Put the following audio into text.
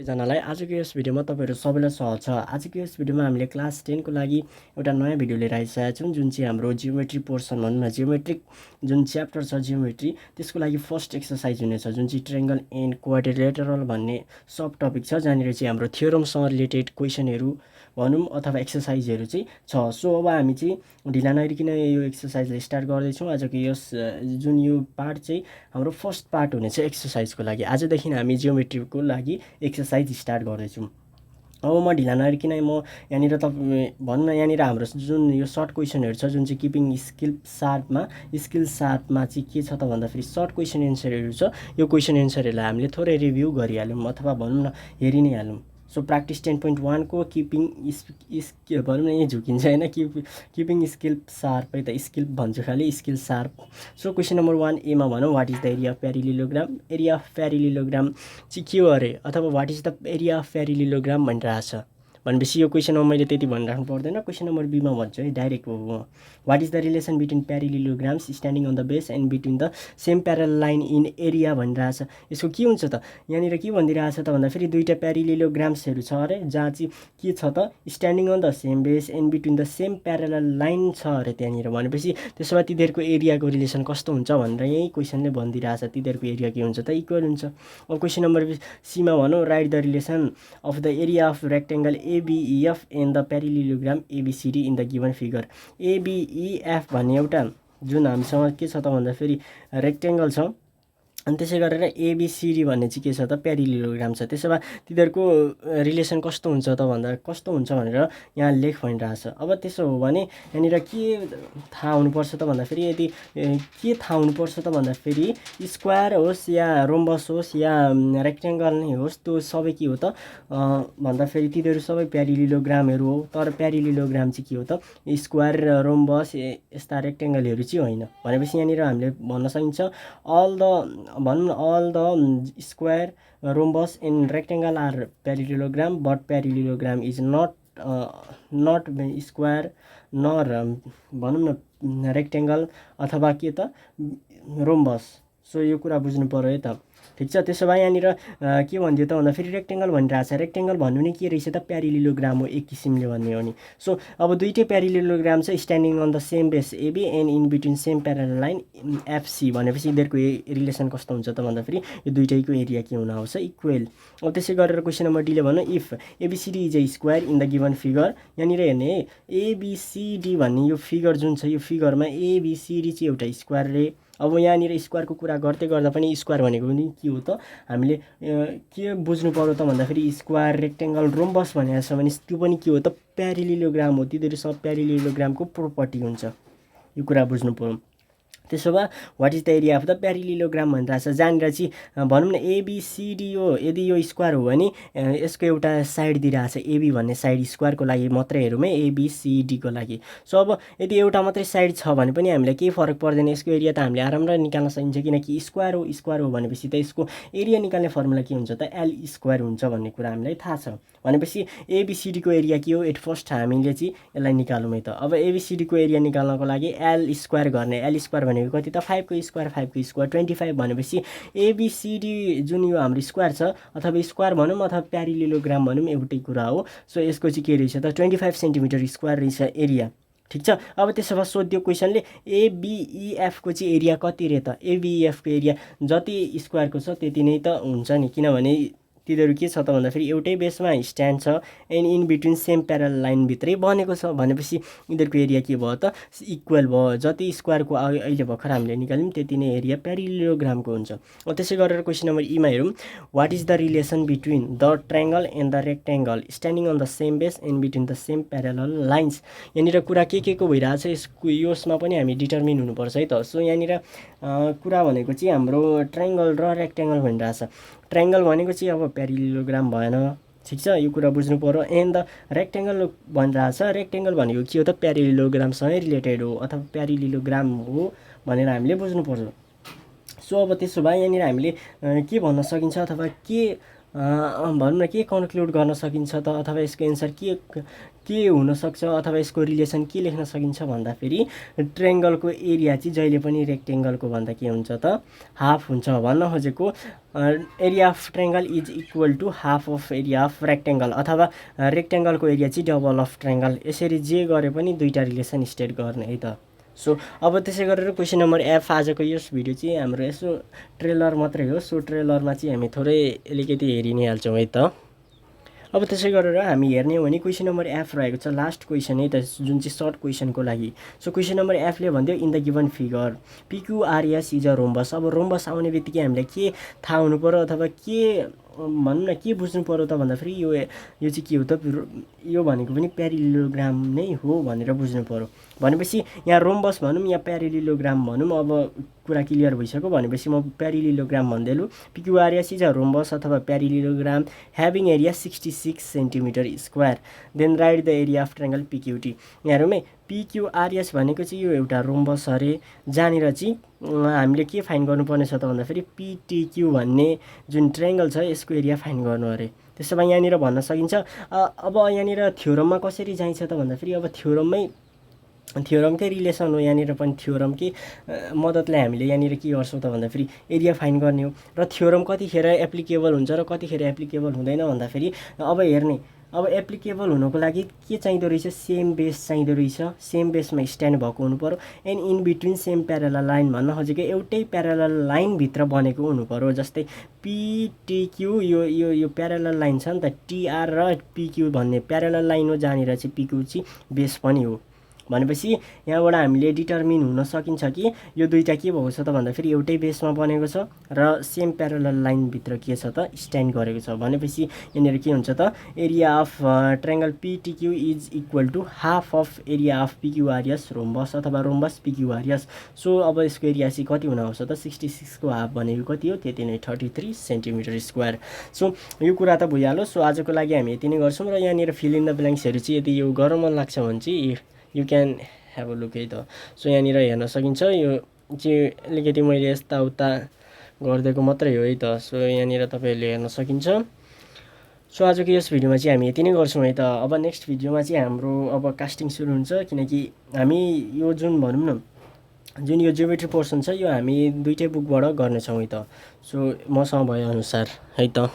सबैजनालाई आजको यस भिडियोमा तपाईहरु सबैलाई स्वागत छ। आजको यस भिडियोमा हामीले क्लास 10 को लागि एउटा नयाँ भिडियो लिएर आइसकेका छौं जुन चाहिँ हाम्रो जियोमेट्री पोर्सन भनौं न जियोमेट्रिक जुन च्याप्टर छ जियोमेट्री त्यसको लागि फर्स्ट एक्सरसाइज हुनेछ जुन चाहिँ ट्रायंगल एन्ड क्वाड्रिलेटरल भन्ने सब टपिक छ जहाँनिर चाहिँ हाम्रो थ्योरमसँग रिलेटेड क्वेशनहरु भनौं अथवा एक्सरसाइजहरु चाहिँ छ। सो अब हामी चाहिँ ढिला नगरिकन यो एक्सरसाइजलाई स्टार्ट गर्दै छौं। आजको यस जुन यो पार्ट चाहिँ हाम्रो फर्स्ट पार्ट हुनेछ एक्सरसाइजको लागि। आजदेखि हामी जियोमेट्रीको लागि एक्सरसाइज स्टार्ट गर्दै छौं। अब म ढिला नगरिकन म यहाँनिर भनौं न यहाँनिर हाम्रो जुन यो सर्ट क्वेशनहरु छ जुन चाहिँ किपिङ स्किल शार्पमा चाहिँ के छ त भन्दाखेरि सर्ट क्वेशन एन्सरहरु छ। यो क्वेशन एन्सरहरुलाई हामीले थोरै रिभ्यू गरिहालौं अथवा भनौं न हेरि नै हालौं। सो प्र्याक्टिस 10.1 को किपिङ भनौं न यहाँ झुकिन्छ हैन किपिङ स्किल शार्प है त स्किल भन्छु खाली skill sharp. So question number 1 A मा भनौं what is the area of parallelogram. Area of parallelogram चाहिँ के हो अरे अथवा what is the area of parallelogram भनिरहेको छ भनेपछि यो क्वेशनमा मैले त्यति भनिराख्नु पर्दैन। क्वेशन नम्बर बी मा भन्छु है डाइरेक्ट हो what is the relation between parallelograms standing on the base and between the same parallel line in area भनिरहेछ। यसको के हुन्छ त यहाँनिर के भनिदिरहेछ त भन्दा फेरि दुईटा प्यारेलिलोग्राम्सहरु छ अरे जहाँ चाहिँ के छ त standing on the same base and between the same parallel line छ अरे त्यहाँनिर भनेपछि त्यसो भए तिनीहरुको एरियाको रिलेसन कस्तो हुन्छ भनेर यही क्वेशनले भनिदिरहेछ तिनीहरुको एरिया के हुन्छ त इक्वल हुन्छ। अब क्वेशन नम्बर सी मा भनौं right the relation of the area of rectangle ABEF and the parallelogram ABCD in the given figure। ABEF भन्ने एउटा जुन हामीसँग के छ त भन्दा फेरि रेक्टेंगल छ अनि त्यसै गरेर ABCD भन्ने चाहिँ के छ त प्यारेलिलोग्राम छ। त्यसो भए तिनीहरुको रिलेसन कस्तो हुन्छ त भन्दा कस्तो हुन्छ भनेर यहाँ लेख भनिरहेछ। अब त्यसो हो भने यहाँनिर के थाहा हुनुपर्छ त भन्दा फेरि यदि के थाहा हुनुपर्छ त भन्दा फेरि स्क्वायर होस् या रोम्बस होस् या रेक्टेंगल नै होस् त्यो सबै के हो त भन्दा फेरि तिनीहरु सबै प्यारेलिलोग्रामहरु हो। तर प्यारेलिलोग्राम चाहिँ के हो त स्क्वायर र रोम्बस यस्ता रेक्टेंगलहरु चाहिँ होइन भनेपछि यहाँनिर हामीले भन्न सकिन्छ all the square rhombus in rectangle are parallelogram but parallelogram is not square nor भनौं न रेक्टेंगल अथवा के त रोम्बस। सो यो कुरा बुझ्नु पर्यो है त ठीक छ। त्यसो भए यहाँनिर के भनिदियो त भन्दा फेरि रेक्टेंगल भनिरहेछ। रेक्टेंगल भन्नु नि के रहेछ त प्यारेलिलोग्राम हो एक किसिमले भन्ने हो नि। सो अब दुईटै प्यारेलिलोग्राम छ standing on the same base AB and in between same parallel line FC भनेपछि यिनीहरुको रिलेसन कस्तो हुन्छ त भन्दा फेरि यो दुईटैको एरिया के हुन आउँछ इक्वल। अब त्यसै गरेर क्वेशन नम्बर डी ले भनौं if ABCD is a square in the given figure. यहाँनिर हेर्ने ABCD भन्ने यो फिगर जुन छ यो फिगरमा ABCD चाहिँ एउटा स्क्वायर रे। अब यहाँनिर स्क्वायरको कुरा गर्दै गर्दा पनि स्क्वायर भनेको पनि के हो त हामीले के बुझ्नु पर्यो त भन्दा फेरि स्क्वायर रेक्टेंगल रोम्बस भनेको छ भने त्यो पनि के हो त प्यारेलिलोग्राम हो। तिनीहरु सब प्यारेलिलोग्रामको प्रोपर्टी हुन्छ यो कुरा बुझ्नु पर्यो। त्यसो भए what is the area of the parallelogram भनिरहेछ जहाँनिर चाहिँ भनौं न ABCD हो। यदि यो स्क्वायर हो भने यसको एउटा साइड दिइरहेछ AB भन्ने साइड स्क्वायरको लागि मात्रै हेरौँ है ABCD को लागि। सो अब यदि एउटा मात्रै साइड छ भने पनि हामीलाई केही फरक पर्दैन यसको एरिया त हामीले आरामले निकाल्न सकिन्छ किनकि स्क्वायर हो भनेपछि त यसको एरिया निकाल्ने फर्मुला के हुन्छ त L स्क्वायर हुन्छ भन्ने कुरा हामीलाई थाहा छ। भनेपछि ABCD को एरिया के हो एट फर्स्ट हामीले चाहिँ यसलाई निकालौँ है त। अब ABCD को एरिया निकाल्नको लागि L स्क्वायर गर्ने L स्क्वायर भनेको कति त 5 को स्क्वायर 25 भनेपछि ABCD जुन यो हाम्रो स्क्वायर छ अथवा स्क्वायर भनौं अथवा प्यारेलिलोग्राम भनौं एउटै कुरा हो। सो यसको चाहिँ के रहेछ त 25 सेन्टिमिटर स्क्वायर रहेछ एरिया ठीक छ। अब त्यसो भए सोध्यो क्वेशनले ABEF को चाहिँ एरिया कति रे त ABEF को एरिया जति स्क्वायरको छ त्यति नै त हुन्छ नि किनभने तिनीहरु के छ त भन्दा फेरि एउटै बेसमा स्ट्यान्ड छ and in between same parallel line भित्रै बनेको छ भनेपछि यिनीहरुको एरिया के भयो त इक्वल भयो। जति स्क्वायरको अहिले भर्खर हामीले निकाल्यौं त्यति नै एरिया प्यारेलिलोग्रामको हुन्छ। अब त्यसै गरेर क्वेशन नम्बर ई मा हेरौं what is the relation between the triangle and the rectangle standing on the same base and between the same parallel lines. यहाँनिर कुरा के को भइरहेछ यसमा पनि हामी डिटर्मिन हुनुपर्छ है त। सो यहाँनिर कुरा भनेको चाहिँ हाम्रो ट्रायंगल र रेक्टेंगल भनिरहेछ। ट्रायंगल भनेको चाहिँ अब प्यारेलिलोग्राम भएन ठीक छ यो कुरा बुझ्नु पर्यो। एन्ड द रेक्टेंगल भनिरहेछ रेक्टेंगल भनेको के हो त प्यारेलिलोग्रामसँगै रिलेटेड हो अथवा प्यारेलिलोग्राम हो भनेर हामीले बुझ्नु पर्छ। सो अब त्यसो भए यहाँनिर हामीले के भन्न सकिन्छ अथवा के भनौँ न के कन्क्लुड गर्न सकिन्छ त, अथवा यसको एन्सर के हुनसक्छ, अथवा यसको रिलेसन के लेख्न सकिन्छ भन्दाखेरि ट्रायङ्गलको एरिया चाहिँ जहिले पनि रेक्टेङ्गलको भन्दा के हुन्छ त हाफ हुन्छ। भन्न खोजेको area of triangle is equal to half of area of rectangle, अथवा रेक्टेङ्गलको एरिया चाहिँ डबल अफ ट्रायङ्गल। यसरी जे गरे पनि दुईवटा रिलेसन स्टेट गर्ने है त। सो अब त्यसै गरेर क्वेसन नम्बर एफ, आजको यस भिडियो चाहिँ हाम्रो यसो ट्रेलर मात्रै हो। सो ट्रेलरमा चाहिँ हामी थोरै अलिकति हेरि नै हाल्छौँ है त। अब त्यसै गरेर हामी हेर्ने हो भने क्वेसन नम्बर एफ रहेको छ लास्ट क्वेसन है त, जुन चाहिँ सर्ट क्वेसनको लागि। सो क्वेसन नम्बर एफले भन्थ्यो in the given figure PQRS is a rhombus. अब रोम्बस आउने बित्तिकै हामीले के थाहा हुनु पऱ्यो, अथवा के भनौँ न के बुझ्नु पऱ्यो त भन्दाखेरि यो चाहिँ के हो त, यो भनेको पनि प्यारेललोग्राम नै हो भनेर बुझ्नु पऱ्यो। भनेपछि यहाँ रोम्बस भनौँ या प्यारेललोग्राम भनौँ, अब कुरा क्लियर भइसक्यो। भनेपछि म प्यारेललोग्राम भन्दैलु पिक्युआरएस इज अ रोम्बस अथवा parallelogram having area 66 centimetre square, then write the area of triangle PQT. यहाँ हेरौँ है, पिक्युआरएस भनेको चाहिँ यो एउटा रोम्बस अरे, जहाँनिर चाहिँ हामीले के फाइन्ड गर्नुपर्ने छ त भन्दाखेरि पिटिक्यू भन्ने जुन ट्रायङ्गल छ यसको एरिया फाइन्ड गर्नु अरे। त्यसो भए यहाँनिर भन्न सकिन्छ। अब यहाँनिर थ्योरममा कसरी जाइन्छ त भन्दाखेरि अब थ्योरमकै रिलेसन हो, यहाँनिर पनि थ्योरमकै मद्दतले हामीले यहाँनिर के गर्छौँ त भन्दाखेरि एरिया फाइन्ड गर्ने हो। र थ्योरम कतिखेर एप्लिकेबल हुन्छ र कतिखेर एप्लिकेबल हुँदैन भन्दाखेरि अब हेर्ने, अब एप्लिकेबल हुनको लागि के चाहिँदो रहेछ, सेम बेस चाहिँदो रहेछ, सेम बेसमा स्ट्यान्ड भएको हुनु पऱ्यो, and in between same parallel line भन्न खोजेको एउटै प्यारलल लाइनभित्र बनेको हुनु पऱ्यो। जस्तै पिटिक्यू यो प्यारलल लाइन छ नि त, टिआर र पिक्यू भन्ने प्यारलल लाइन हो, जहाँनिर चाहिँ पिक्यू चाहिँ बेस पनि हो। भनेपछि यहाँबाट हामीले डिटर्मिन हुन सकिन्छ कि यो दुईवटा के भएको छ त भन्दाखेरि एउटै बेसमा बनेको छ र सेम प्यारलल लाइनभित्र के छ त स्ट्यान्ड गरेको छ। भनेपछि यहाँनिर के हुन्छ त, area of triangle PTQ is equal to half of area of PQRS rhombus अथवा रोम्बस पिक्युआरएस। सो अब यसको एरिया चाहिँ कति हुन आउँछ त, 66 को हाफ भनेको कति हो, त्यति नै 33 सेन्टिमिटर स्क्वायर। सो यो कुरा त भइहाल्यो। सो आजको लागि हामी यति नै गर्छौँ। र यहाँनिर फिल इन द ब्ल्याङ्क्सहरू चाहिँ यदि यो गर्न मन लाग्छ भने चाहिँ you can have a look है त। सो यहाँनिर हेर्न सकिन्छ, यो चाहिँ अलिकति मैले यताउता गरिदिएको मात्रै हो है त। सो यहाँनिर तपाईँहरूले हेर्न सकिन्छ। सो आजको यस भिडियोमा चाहिँ हामी यति नै गर्छौँ है त। अब नेक्स्ट भिडियोमा चाहिँ हाम्रो अब कास्टिङ सुरु हुन्छ, किनकि हामी यो जुन भनौँ न जुन यो जियोमेट्री पोर्सन छ यो हामी दुईटै बुकबाट गर्नेछौँ है त। सो मसँग भएअनुसार है त।